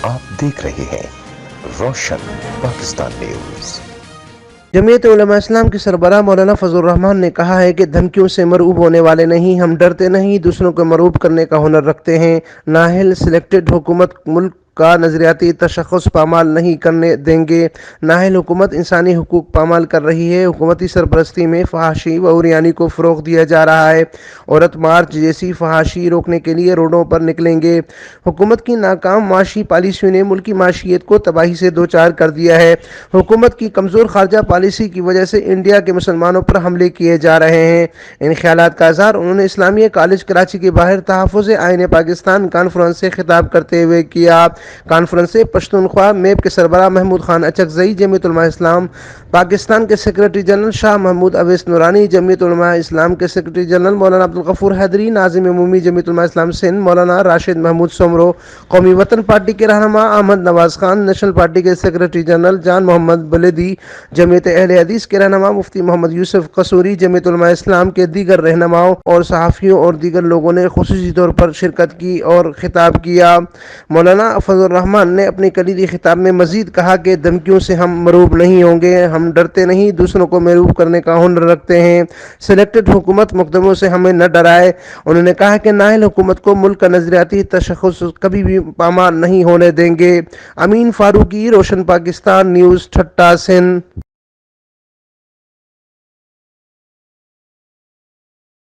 आप देख रहे हैं रोशन पाकिस्तान न्यूज। जमीयत उलमा इस्लाम के सरबराह मौलाना फजल रहमान ने कहा है कि धमकियों से मरूब होने वाले नहीं, हम डरते नहीं, दूसरों को मरूब करने का हुनर रखते हैं। नाहिल सिलेक्टेड हुकूमत मुल्क का नजरियाती तशख़्ख़ुस पामाल नहीं करने देंगे। नाहिल हुकूमत इंसानी हुकूक पामाल कर रही है। हुकूमती सरपरस्ती में फहाशी व उरियानी को फ़रोग़ दिया जा रहा है। औरत मार्च जैसी फहाशी रोकने के लिए रोडों पर निकलेंगे। हुकूमत की नाकाम माशी पॉलिसियों ने मुल्की माशियत को तबाही से दो चार कर दिया है। हुकूमत की कमज़ोर खारजा पॉलिसी की वजह से इंडिया के मुसलमानों पर हमले किए जा रहे हैं। इन ख्यालात का इज़हार उन्होंने इस्लामिया कॉलेज कराची के बाहर तहफ़्फ़ुज़ आईन पाकिस्तान कॉन्फ्रेंस से खिताब करते हुए किया। कॉन्फ्रेंस से पश्तूनख्वा मेब के सरबराह महमूद खान अचकज़ई, जमीयत उलमा इस्लाम पाकिस्तान के सेक्रेटरी जनरल शाह महमूद अवैस नूरानी, जमीयत उलमा इस्लाम के सेक्रेटरी जनरल मौलाना अब्दुल गफूर हैदरी, नाज़िम उमूमी जमीयत उलमा इस्लाम सिंध मौलाना राशिद महमूद सोमरो, कौमी वतन पार्टी के रहनुमा अहमद नवाज खान, नेशनल पार्टी के सेक्रेटरी जनरल जान मोहम्मद बलेदी, जमीयत अहले हदीस के रहनुमा मुफ्ती मोहम्मद यूसुफ कसूरी, जमीयत उलमा इस्लाम के दीगर रहनुमाओं और सहाफ़ियों और दीगर लोगों ने खुसूसी तौर पर शिरकत की और खिताब किया। मौलाना फजल रहमान ने अपनी कलीदी खिताब में मजीद कहा कि धमकियों से हम मरूब नहीं होंगे, हम डरते नहीं, दूसरों को मरूब करने का हुनर रखते हैं। सिलेक्टेड हुकूमत मुकदमों से हमें न डराए। उन्होंने कहा कि नाहिल हुकूमत को मुल्क का नजरियाती तशख़्ख़ुस कभी भी पामाल नहीं होने देंगे। अमीन फारूकी, रोशन पाकिस्तान न्यूज़, ठट्टा सिंध।